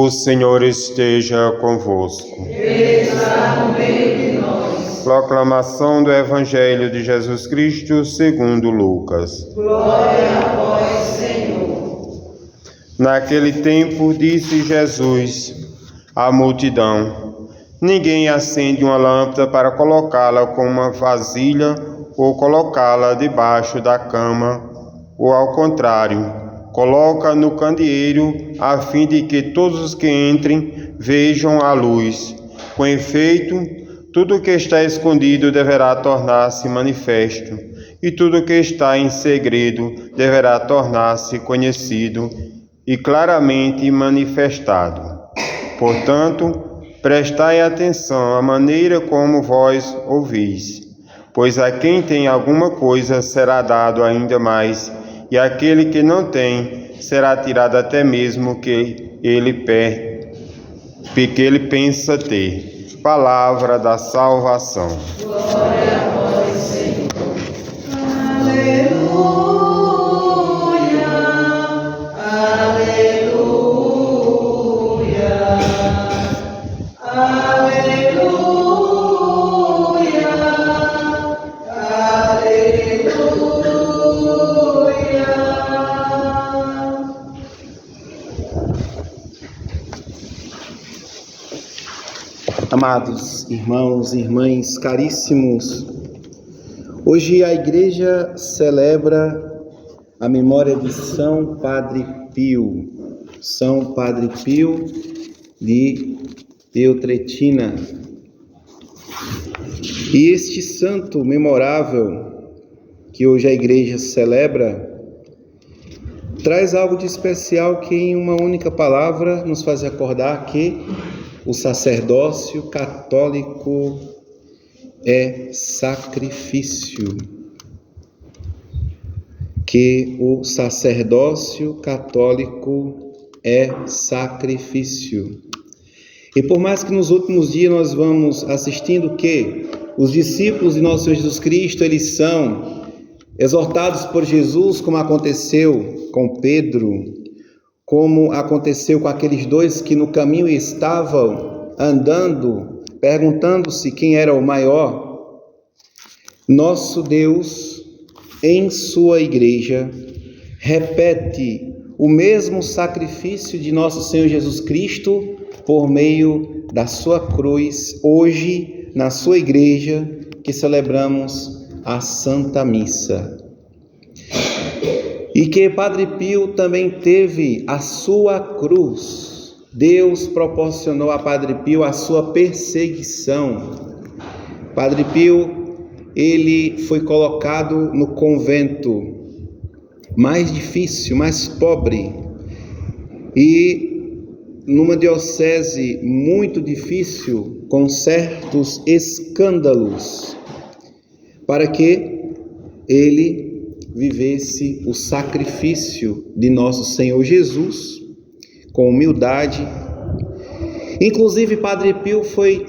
O Senhor esteja convosco. Ele está no meio de nós. Proclamação do Evangelho de Jesus Cristo segundo Lucas. Glória a vós, Senhor. Naquele tempo disse Jesus à multidão: ninguém acende uma lâmpada para colocá-la com uma vasilha ou colocá-la debaixo da cama, ou ao contrário, coloca no candeeiro, a fim de que todos os que entrem vejam a luz. Com efeito, tudo que está escondido deverá tornar-se manifesto, e tudo que está em segredo deverá tornar-se conhecido e claramente manifestado. Portanto, prestai atenção à maneira como vós ouvis, pois a quem tem alguma coisa será dado ainda mais, e aquele que não tem será tirado até mesmo que ele pensa ter. Palavra da salvação. Glória a vós, Senhor. Aleluia, aleluia, aleluia, aleluia. Amados irmãos e irmãs caríssimos, hoje a Igreja celebra a memória de São Padre Pio de Pietrelcina. E este santo memorável que hoje a Igreja celebra traz algo de especial que em uma única palavra nos faz recordar que o sacerdócio católico é sacrifício. Que o sacerdócio católico é sacrifício. E por mais que nos últimos dias nós vamos assistindo que os discípulos de nosso Senhor Jesus Cristo, eles são exortados por Jesus, como aconteceu com Pedro, como aconteceu com aqueles dois que no caminho estavam andando, perguntando-se quem era o maior. Nosso Deus, em sua igreja, repete o mesmo sacrifício de nosso Senhor Jesus Cristo por meio da sua cruz, hoje na sua igreja, que celebramos a Santa Missa. E que Padre Pio também teve a sua cruz. Deus proporcionou a Padre Pio a sua perseguição. Padre Pio, ele foi colocado no convento mais difícil, mais pobre, e numa diocese muito difícil, com certos escândalos, para que ele vivesse o sacrifício de nosso Senhor Jesus com humildade. Inclusive, Padre Pio foi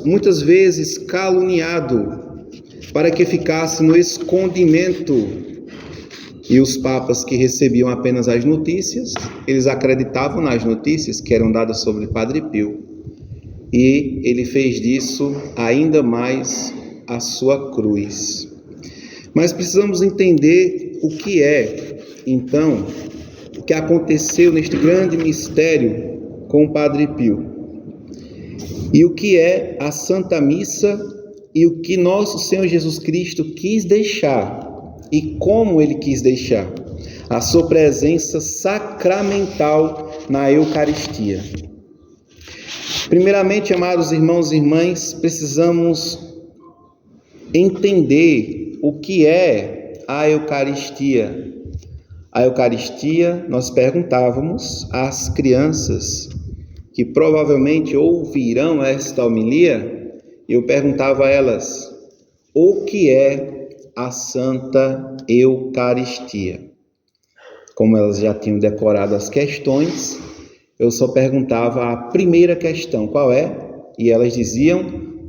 muitas vezes caluniado para que ficasse no escondimento. E os papas que recebiam apenas as notícias, eles acreditavam nas notícias que eram dadas sobre Padre Pio. E ele fez disso ainda mais a sua cruz. Mas precisamos entender o que é, então, o que aconteceu neste grande mistério com o Padre Pio. E o que é a Santa Missa e o que nosso Senhor Jesus Cristo quis deixar e como Ele quis deixar. A sua presença sacramental na Eucaristia. Primeiramente, amados irmãos e irmãs, precisamos entender o que é a Eucaristia. A Eucaristia, nós perguntávamos às crianças que provavelmente ouvirão esta homilia, eu perguntava a elas, o que é a Santa Eucaristia? Como elas já tinham decorado as questões, eu só perguntava a primeira questão, qual é? E elas diziam,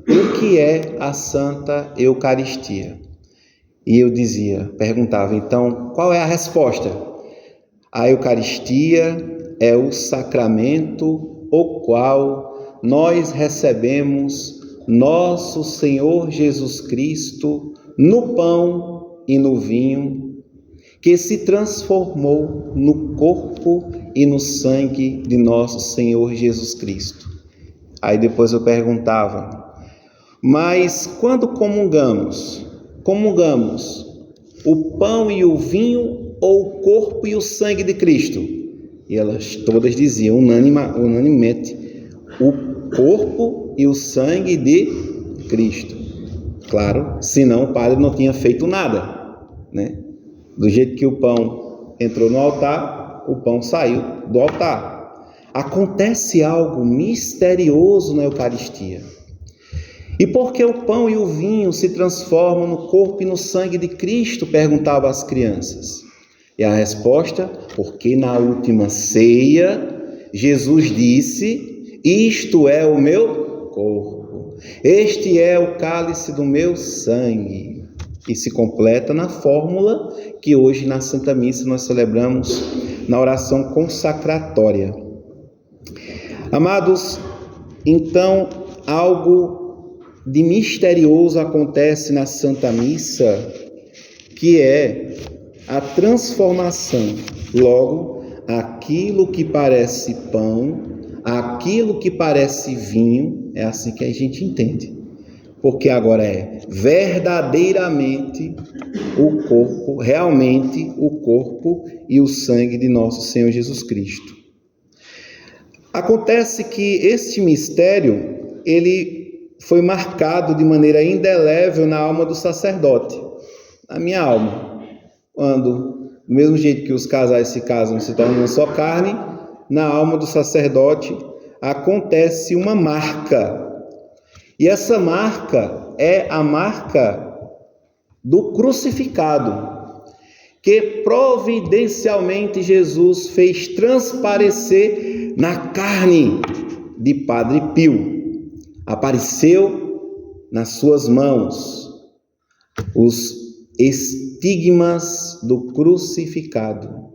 o que é a Santa Eucaristia? E eu perguntava, então, qual é a resposta? A Eucaristia é o sacramento o qual nós recebemos nosso Senhor Jesus Cristo no pão e no vinho, que se transformou no corpo e no sangue de nosso Senhor Jesus Cristo. Aí depois eu perguntava, mas quando comungamos? Comungamos o pão e o vinho ou o corpo e o sangue de Cristo? E elas todas diziam unanimemente, o corpo e o sangue de Cristo. Claro, senão o padre não tinha feito nada, né? Do jeito que o pão entrou no altar, o pão saiu do altar. Acontece algo misterioso na Eucaristia. E por que o pão e o vinho se transformam no corpo e no sangue de Cristo? Perguntavam as crianças. E a resposta, porque na última ceia, Jesus disse, isto é o meu corpo, este é o cálice do meu sangue. E se completa na fórmula que hoje na Santa Missa nós celebramos na oração consacratória. Amados, então algo de misterioso acontece na Santa Missa, que é a transformação. Logo, aquilo que parece pão, aquilo que parece vinho, é assim que a gente entende. Porque agora é verdadeiramente o corpo, realmente o corpo e o sangue de nosso Senhor Jesus Cristo. Acontece que este mistério, ele foi marcado de maneira indelével na alma do sacerdote, na minha alma. Quando, do mesmo jeito que os casais se casam e se tornam uma só carne, na alma do sacerdote acontece uma marca. E essa marca é a marca do crucificado, que providencialmente Jesus fez transparecer na carne de Padre Pio. Apareceu nas suas mãos os estigmas do crucificado.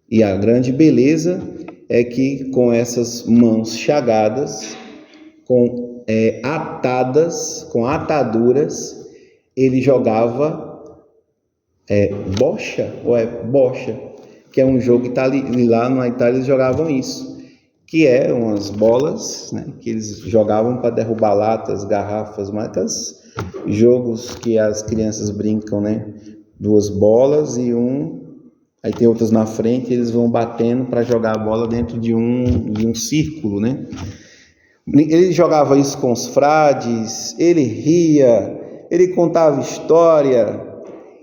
E a grande beleza é que com essas mãos chagadas, atadas, com ataduras, ele jogava bocha, que é um jogo que está ali lá na Itália, eles jogavam isso, que é umas bolas, né, que eles jogavam para derrubar latas, garrafas, marcas, jogos que as crianças brincam, né, 2 bolas e aí tem outras na frente, eles vão batendo para jogar a bola dentro de um círculo, né. Ele jogava isso com os frades, ele ria, ele contava história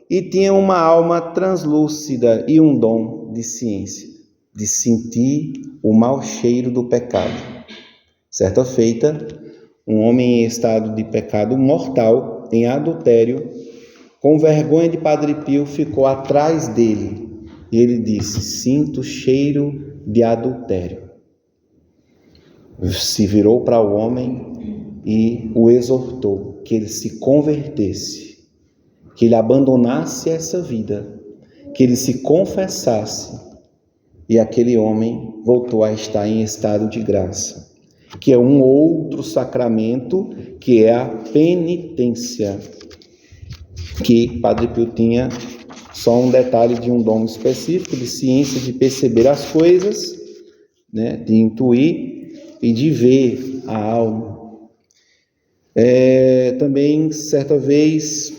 e tinha uma alma translúcida e um dom de ciência, de sentir o mau cheiro do pecado. Certa feita, um homem em estado de pecado mortal, em adultério, com vergonha de Padre Pio, ficou atrás dele e ele disse: sinto cheiro de adultério. Se virou para o homem e o exortou que ele se convertesse, que ele abandonasse essa vida, que ele se confessasse, e aquele homem voltou a estar em estado de graça, que é um outro sacramento, que é a penitência, que Padre Pio tinha só um detalhe de um dom específico, de ciência, de perceber as coisas, né, de intuir e de ver a alma. Também, certa vez,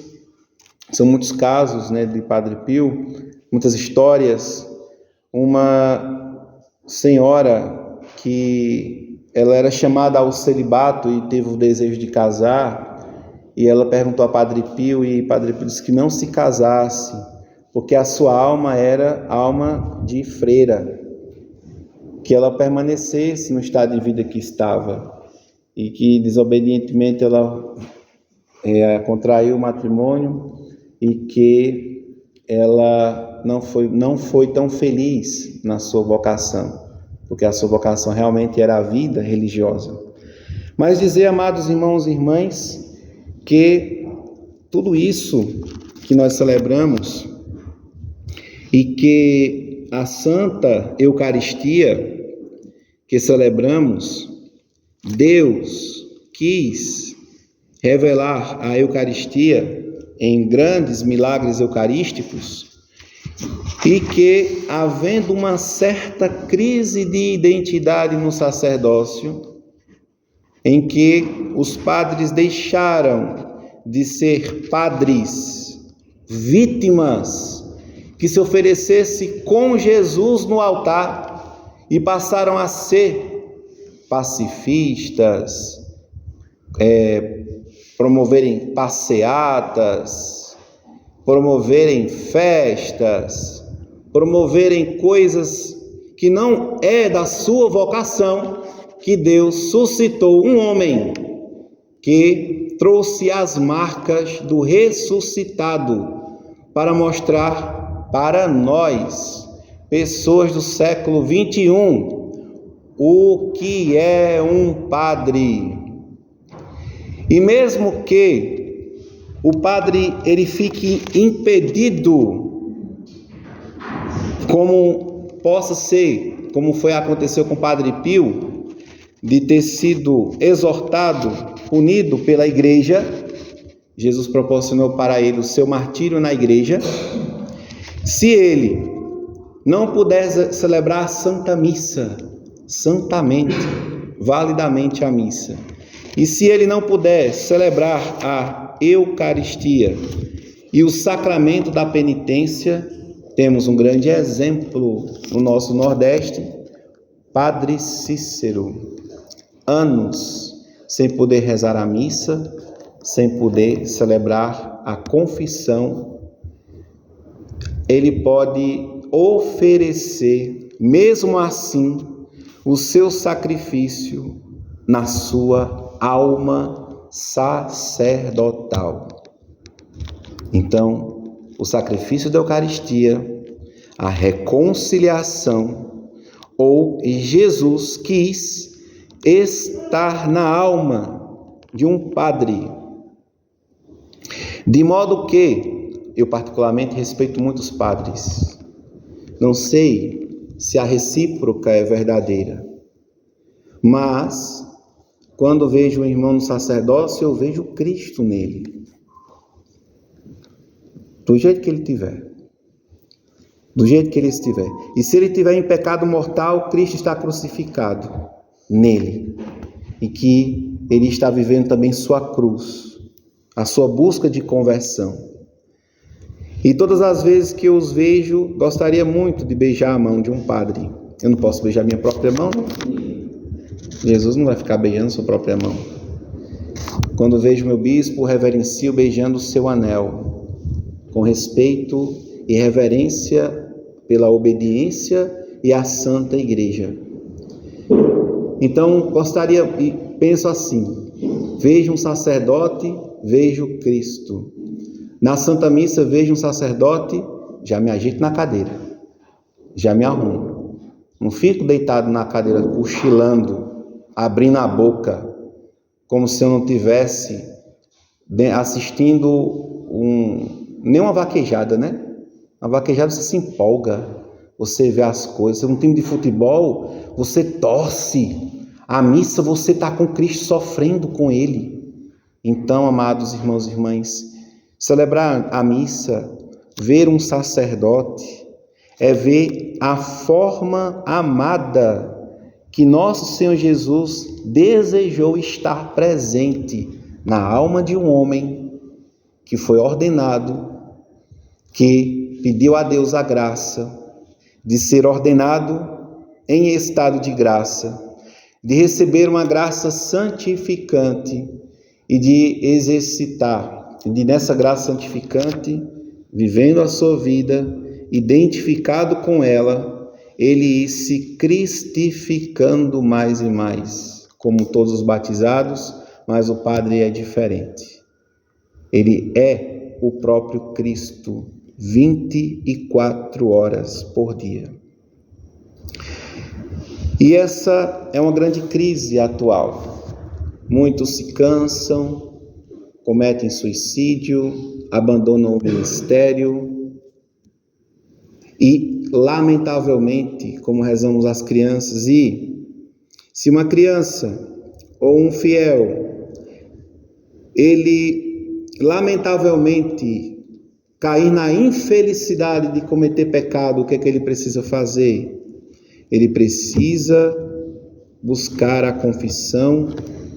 são muitos casos, né, de Padre Pio, muitas histórias. Uma senhora que ela era chamada ao celibato e teve o desejo de casar, e ela perguntou a Padre Pio, e Padre Pio disse que não se casasse, porque a sua alma era alma de freira, que ela permanecesse no estado de vida que estava, e que desobedientemente ela contraiu o matrimônio, e que ela não foi tão feliz na sua vocação, porque a sua vocação realmente era a vida religiosa. Mas dizer, amados irmãos e irmãs, que tudo isso que nós celebramos e que a Santa Eucaristia que celebramos, Deus quis revelar a Eucaristia em grandes milagres eucarísticos e que, havendo uma certa crise de identidade no sacerdócio, em que os padres deixaram de ser padres, vítimas, que se oferecesse com Jesus no altar, e passaram a ser pacifistas, promoverem passeatas, promoverem festas, promoverem coisas que não é da sua vocação, que Deus suscitou um homem que trouxe as marcas do ressuscitado para mostrar para nós, pessoas do século 21, o que é um padre. E mesmo que o padre ele fique impedido, como possa ser, como aconteceu com o Padre Pio, de ter sido exortado, punido pela igreja, Jesus proporcionou para ele o seu martírio na igreja. Se ele não puder celebrar a Santa Missa, santamente, validamente a missa, e se ele não puder celebrar a Eucaristia e o sacramento da penitência, temos um grande exemplo no nosso Nordeste, Padre Cícero, anos sem poder rezar a missa, sem poder celebrar a confissão. Ele pode oferecer, mesmo assim, o seu sacrifício na sua alma sacerdotal. Então, o sacrifício da Eucaristia, a reconciliação, ou Jesus quis estar na alma de um padre, de modo que eu particularmente respeito muitos padres. Não sei se a recíproca é verdadeira, mas quando vejo um irmão no sacerdócio, eu vejo Cristo nele, do jeito que ele tiver, do jeito que ele estiver. E se ele estiver em pecado mortal, Cristo está crucificado nele, e que ele está vivendo também sua cruz, a sua busca de conversão. E todas as vezes que eu os vejo, gostaria muito de beijar a mão de um padre. Eu não posso beijar minha própria mão, Jesus não vai ficar beijando sua própria mão. Quando vejo meu bispo, reverencio beijando o seu anel, com respeito e reverência pela obediência e a Santa Igreja. Então, gostaria e penso assim: vejo um sacerdote, vejo Cristo. Na Santa Missa, vejo um sacerdote, já me agito na cadeira, já me arrumo. Não fico deitado na cadeira, cochilando, abrindo a boca, como se eu não tivesse assistindo nem uma vaquejada, né? Uma vaquejada você se empolga, você vê as coisas. Um time de futebol, você torce. A missa, você está com Cristo, sofrendo com Ele. Então, amados irmãos e irmãs, celebrar a missa, ver um sacerdote, é ver a forma amada que nosso Senhor Jesus desejou estar presente na alma de um homem que foi ordenado, que pediu a Deus a graça de ser ordenado em estado de graça, de receber uma graça santificante e de exercitar, de nessa graça santificante, vivendo a sua vida, identificado com ela, ele ir se cristificando mais e mais, como todos os batizados, mas o padre é diferente. Ele é o próprio Cristo, 24 horas por dia. E essa é uma grande crise atual. Muitos se cansam, cometem suicídio, abandonam o ministério e, lamentavelmente, como rezamos as crianças, e Se uma criança ou um fiel, ele lamentavelmente cair na infelicidade de cometer pecado, o que é que ele precisa fazer? Ele precisa buscar a confissão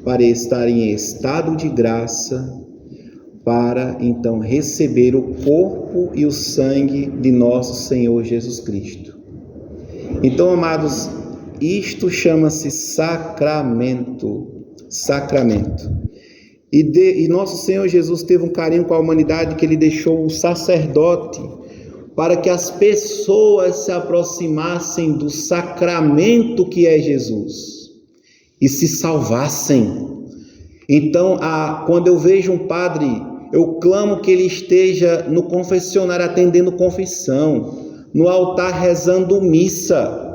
para estar em estado de graça, para então receber o corpo e o sangue de nosso Senhor Jesus Cristo. Então, amados, isto chama-se sacramento. E nosso Senhor Jesus teve um carinho com a humanidade que ele deixou o sacerdote para que as pessoas se aproximassem do sacramento que é Jesus e se salvassem. Então, quando eu vejo um padre, eu clamo que ele esteja no confessionário atendendo confissão, no altar rezando missa.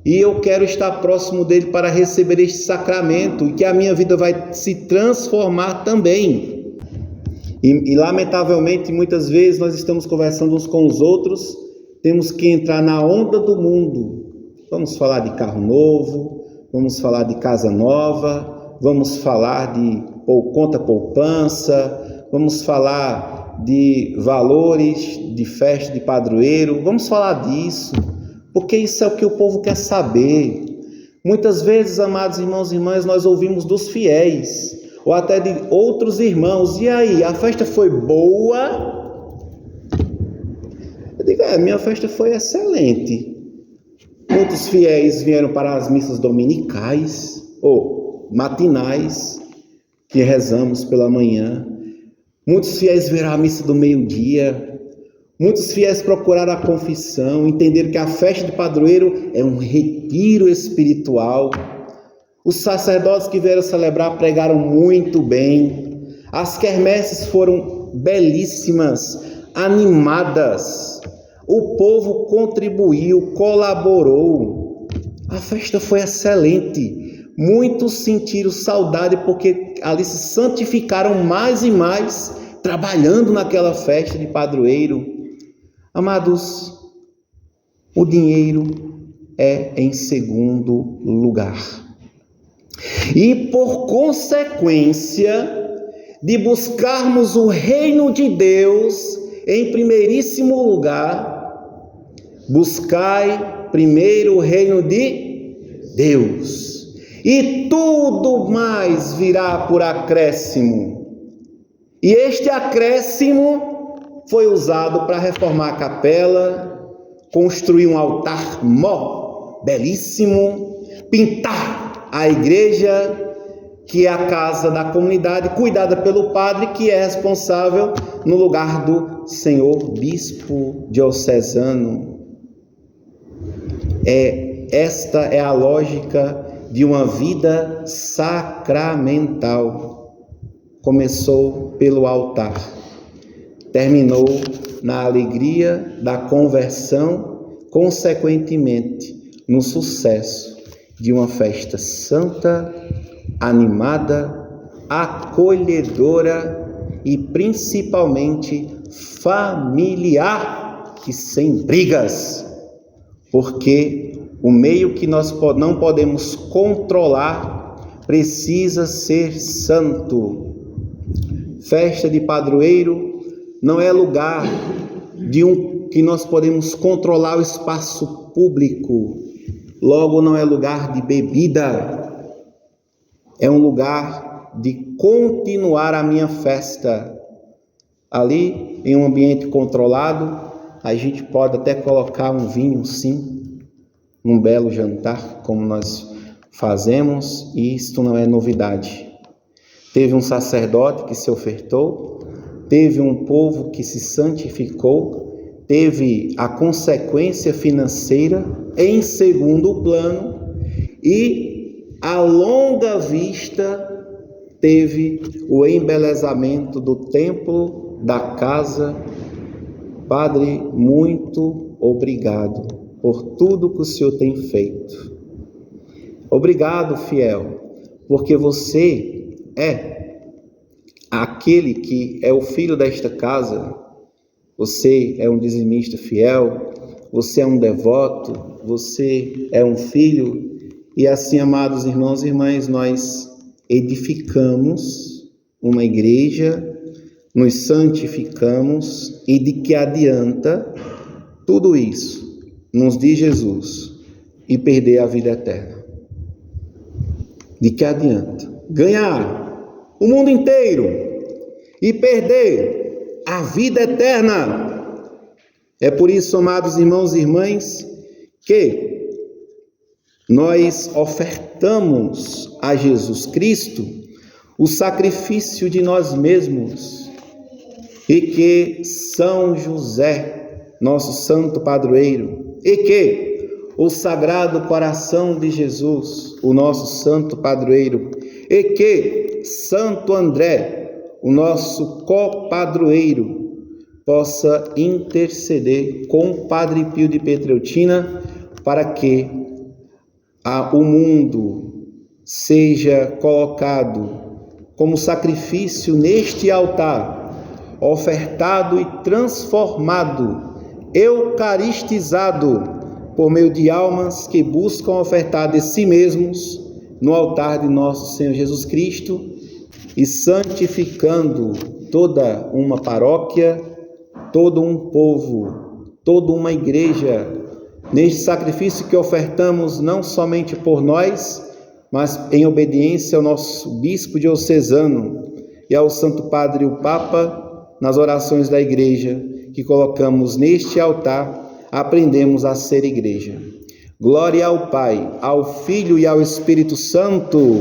E eu quero estar próximo dele para receber este sacramento e que a minha vida vai se transformar também. E lamentavelmente, muitas vezes nós estamos conversando uns com os outros, temos que entrar na onda do mundo. Vamos falar de carro novo, vamos falar de casa nova, vamos falar de conta poupança, vamos falar de valores de festa de padroeiro, vamos falar disso. Porque isso é o que o povo quer saber. Muitas vezes, amados irmãos e irmãs, nós ouvimos dos fiéis, ou até de outros irmãos, e aí, a festa foi boa? Eu digo, minha festa foi excelente. Muitos fiéis vieram para as missas dominicais, ou matinais, que rezamos pela manhã. Muitos fiéis vieram à missa do meio-dia. Muitos fiéis procuraram a confissão, entenderam que a festa de padroeiro é um retiro espiritual. Os sacerdotes que vieram celebrar pregaram muito bem. As quermesses foram belíssimas, animadas. O povo contribuiu, colaborou. A festa foi excelente. Muitos sentiram saudade porque ali se santificaram mais e mais, trabalhando naquela festa de padroeiro. Amados, o dinheiro é em segundo lugar. E por consequência de buscarmos o reino de Deus em primeiríssimo lugar, buscai primeiro o reino de Deus, e tudo mais virá por acréscimo. E este acréscimo foi usado para reformar a capela, construir um altar belíssimo, pintar a igreja, que é a casa da comunidade, cuidada pelo padre, que é responsável no lugar do senhor bispo diocesano. Esta é a lógica de uma vida sacramental. Começou pelo altar, terminou na alegria da conversão, consequentemente no sucesso de uma festa santa, animada, acolhedora e principalmente familiar e sem brigas, porque o meio que nós não podemos controlar precisa ser santo. Festa de padroeiro não é lugar que nós podemos controlar o espaço público, logo não é lugar de bebida, é um lugar de continuar a minha festa. Ali, em um ambiente controlado, a gente pode até colocar um vinho, sim, num belo jantar, como nós fazemos, e isto não é novidade. Teve um sacerdote que se ofertou, teve um povo que se santificou, teve a consequência financeira em segundo plano e, a longa vista, teve o embelezamento do templo, da casa. Padre, muito obrigado por tudo que o Senhor tem feito. Obrigado, fiel, porque você é aquele que é o filho desta casa. Você é um dizimista fiel, você é um devoto, você é um filho E assim, amados irmãos e irmãs, nós edificamos uma igreja, nos santificamos, e de que adianta tudo isso, nos diz Jesus, e perder a vida eterna? De que adianta ganhar o mundo inteiro e perder a vida eterna? É por isso, amados irmãos e irmãs, que nós ofertamos a Jesus Cristo o sacrifício de nós mesmos, e que São José, nosso santo padroeiro, e que o Sagrado Coração de Jesus, o nosso santo padroeiro, e que Santo André, o nosso copadroeiro, possa interceder com o Padre Pio de Pietrelcina para que o mundo seja colocado como sacrifício neste altar, ofertado e transformado, eucaristizado, por meio de almas que buscam ofertar de si mesmos no altar de nosso Senhor Jesus Cristo, e santificando toda uma paróquia, todo um povo, toda uma igreja, neste sacrifício que ofertamos não somente por nós, mas em obediência ao nosso bispo diocesano e ao Santo Padre o Papa, nas orações da igreja que colocamos neste altar, aprendemos a ser igreja. Glória ao Pai, ao Filho e ao Espírito Santo.